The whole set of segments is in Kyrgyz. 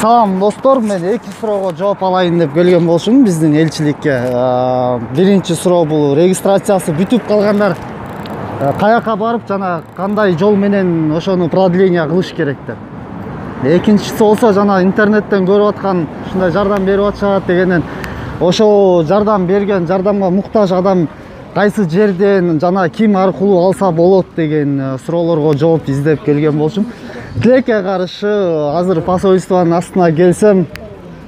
Салам достор, мен эки суроого жооп алайын деп келген болчумун биздин элчиликке. Биринчи суроо бул регистрациясы бүтүп калгандар каяка барып жана кандай жол менен ошону продление кылыш керек деп. Экинчиси болсо жана интернеттен көрүп аткан ушундай жардам берип атышат дегенден ошо жардам берген, жардамга муктаж адам кайсы жерден жана ким аркылуу алса болот деген суроолорго жооп издеп келген болчумун. Тилекке каршы азыр посольствонун астына келсем,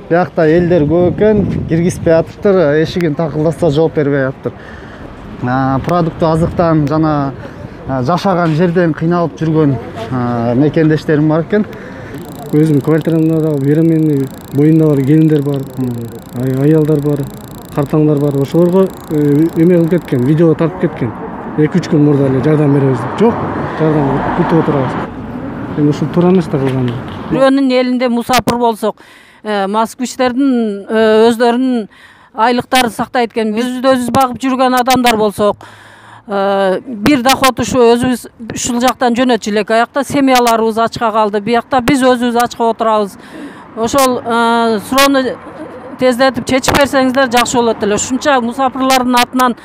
биякта элдер көп экен, киргизбей атыптыр, эшигин такылдаса жооп бербей атыптыр. Продуктту азыктан жана жашаган жерден кыйналып жүргөн мекендештерим бар экен. Өзүм квартирамда да беременный боюнда бар келиндер бар, аялдар бар, картаңдар бар. Ошолорго эме кылып кеткен, видео тартып кеткен. 2-3 күн мурда эле жардам беребиз деп. Жок, жардам күтүп отурабыз. Эми ушул туура эмес да кылганы. Бирөөнүн элинде мусапыр болсок, москвичтердин өздөрүнүн айлыктарын сактайт экен. Өзүбүз багып жүргөн адамдар болсок, бир доход ушу өзүбүз ушул жактан жөнөтчү элек. Аякта семьяларыбыз ачка калды. Биякта биз өзүбүз ачка отурабыз. Ошол суроону тездетип чечип берсеңиздер жакшы болот эле. Ушунча мусапырлардын атынан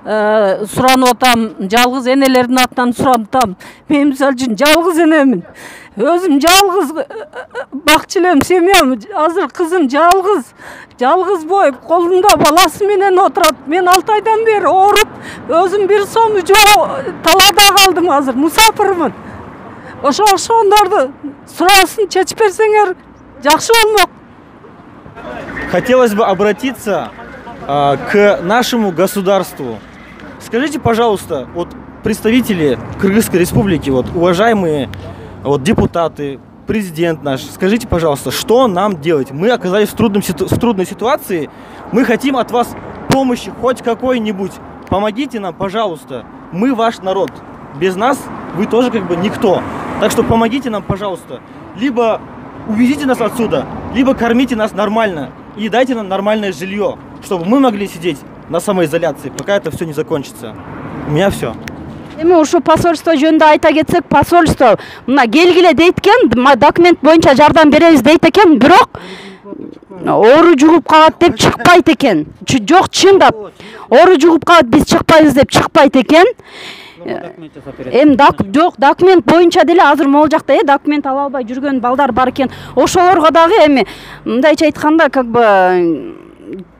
суранып атам, жалгыз энелердин атынан суранып атам. Мен мисалы үчүн жалгыз энемин. Өзүм жалгыз бакчы элем, семьям азыр кызым жалгыз боюп, колунда баласы менен отурат. Мен 6 айдан бери ооруп, өзүм бир сому жок, талаада калдым азыр, мусапырмын. Ошондорду суроосын чечип берсеңер жакшы болмок. Хотелось бы обратиться к нашему государству. Скажите, пожалуйста, вот представители Кыргызской республики, вот уважаемые вот депутаты, президент наш, скажите, пожалуйста, что нам делать? Мы оказались в трудной ситуации, мы хотим от вас помощи хоть какой-нибудь. Помогите нам, пожалуйста. Мы ваш народ. Без нас вы тоже как бы никто. Так что помогите нам, пожалуйста. Либо увезите нас отсюда, либо кормите нас нормально и дайте нам нормальное жилье, чтобы мы могли сидеть на самоизоляции, пока это все не закончится. У меня все. Эми ушу посольство жөнүндө айта кетсек, посольство мына келгиле дейт экен, документ боюнча жардам беребиз дейт экен, бирок оору жугуп калат деп чыкпайт экен. Жок, чындап. Оору жугуп калат, биз чыкпайбыз деп чыкпайт экен. Эми жок, документ боюнча деле азыр могул жакта документ ала албай жүргөн балдар бар экен. Ошолорго дагы эми мындайча айтканда как бы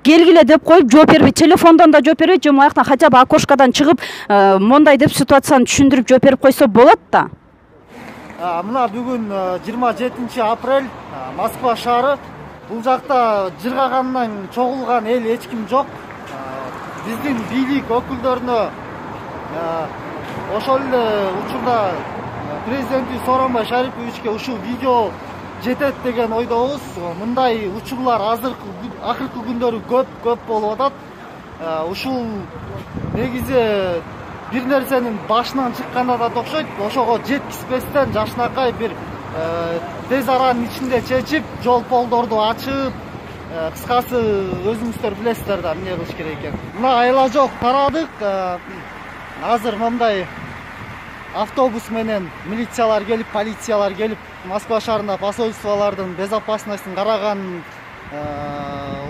келгиле деп коюп жооп бербейт, телефондон да жооп бербейт, же маяктан хотя бы окошкадан чыгып мондай деп ситуацияны түшүндүрүп жооп берип койсо болот да. Мына бүгүн 27 апрель, Москва шаары. Бул жакта жыргагандан чогулган эл эч ким жок. Биздин бийлик өкүлдөрүнө ошол эле учурда президенти Сооронбай Шариповичке ушул видео жетет деген ойдобуз. Мындай учурлар акыркы күндөрү көп болуп атат. Ушул негизи бир нерсенин башынан чыкканда да окшойт. Ошого жеткизбестен жакшынакай бир тез аранын ичинде чечип, жол полдорду ачып, кыскасы өзүңүздөр билесиздер да эмне кылыш керек экен. Мына айла жок тарадык. Азыр мындай автобус менен милициялар келип, полициялар келип, Москва шаарында посольстволордун безопасностун караган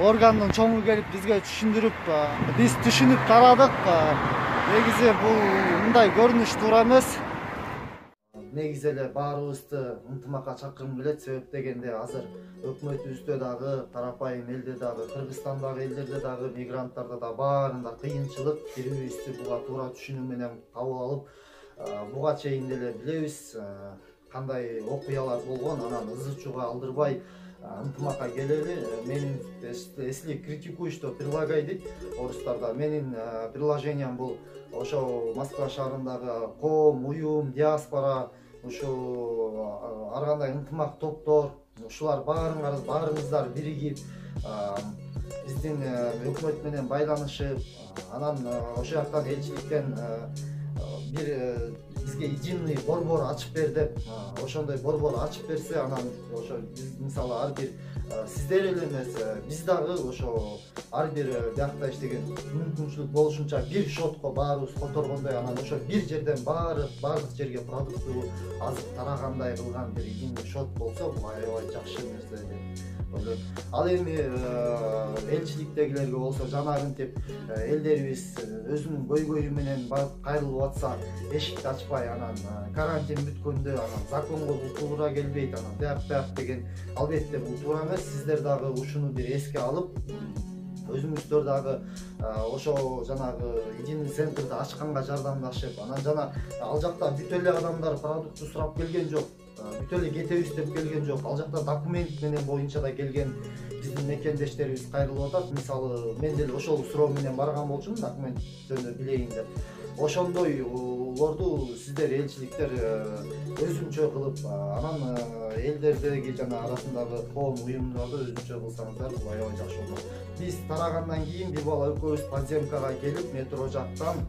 органдын чоңу келип бизге түшүндүрүп, биз түшүнүп тарадык. Негизи бул мындай көрүнүш туура эмес. Негизи эле баарыбызды ынтымакка чакыргым келет, себеп дегенде азыр өкмөтүбүздө дагы, тарапайым элде дагы, Кыргызстандагы элдерде дагы, мигранттарда да баарында кыйынчылык, бири-бирибизди буга туура түшүнүү менен кабыл алып, буга чейин деле билебиз кандай окуялар болгон, анан ызы-чууга алдырбай ынтымакка келели. Менин, если критикуй, что прилагай дейт орустарда, менин приложением бул ошо Москва шаарындагы коом, уюм, диаспора, ушу ар кандай ынтымак топтор, ушулар баарыңыздар биригип биздин өкмөт менен байланышып, анан ошол жактан элчиликтен бир бизге единый борбор ачып бер деп, ошондой борбор ачып берсе, анан ошо биз мисалы ар бир сиздер эле эмес, биз дагы ошо ар бир биякта иштеген мүмкүнчүлүк болушунча бир шотко баарыбыз которгондой, анан ошо бир жерден баардык жерге продукту азык тарагандай кылган бир ийгиликтүү шот болсо, бул аябай жакшы нерсе деп ойлойм. Ал эми элчиликтегилерге болсо жанагынтип элдерибиз өзүнүн көйгөйү менен барып кайрылып атса, эшикти ачпай, анан карантин бүткөндө анан законго бул туура келбейт, анан бияк деген, албетте бул туура эмес. Сиздер дагы ушуну бир эске алып, өзүңүздөр дагы ошо жанагы единый центрди ачканга жардамдашып, анан жана ал жакта бүт эле адамдар продукту сурап келген жок, бүт эле кетебиз деп келген жок. Ал жакта документ менен боюнча да келген биздин мекендештерибиз кайрылып атат. Мисалы мен деле ошол суроо менен барган болчумун, документ жөнүндө билейин деп. Ошондой уларды сиздер элчиликтер өзүнчө кылып, анан элдердеги жана арасындагы коом уюмдарды өзүнчө кылсаңыздар, бул аябай жакшы болот. Биз тарагандан кийин бир бала экөөбүз подземкага келип, метро жактан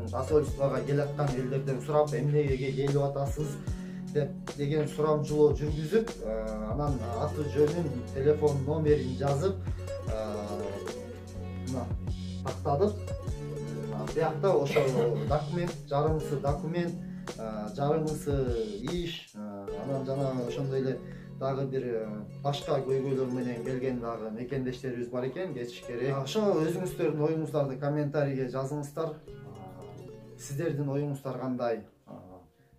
посольствого келаткан элдерден сурап, эмнеге келип атасыз деп деген сурамжылоо жүргүзүп, анан аты жөнүн, телефон номерин жазып, тактадык. Биякта ошо документ, жарымысы документ, жарымысы иш, анан жана ошондой эле дагы бир башка көйгөйлөр менен келген дагы мекендештерибиз бар экен, кетиш керек. Ошо өзүңүздөрдүн оюңуздарды комментарийге жазыңыздар. Сиздердин оюңуздар кандай?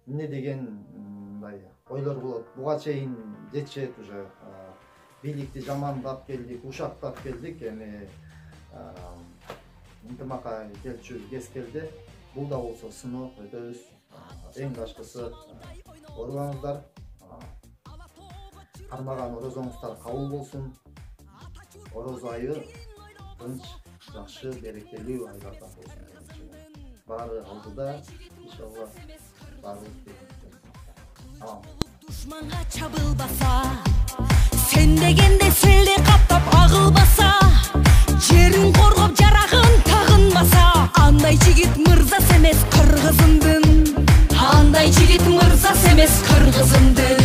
Эмне деген мындай ойлор болот? Буга чейин жетишет уже бийликти жамандап келдик, ушактап келдик, эми ынтымакка келчү кез келди. Бул да болсо сыноо өтөбүз. Эң башкысы оорубаңыздар. Кармаган орозоңуздар кабыл болсун. Ороз айы тынч, жакшы, берекелүү айлардан болсун. Баары алдыда, иншалла, баары душманга чабылбаса, сен дегенде селде каптап агылбаса, жерин коргоп жарагын тагынбаса, андай жигит мырза эмес кыргызымдын, андай жигит мырза эмес кыргызымдын.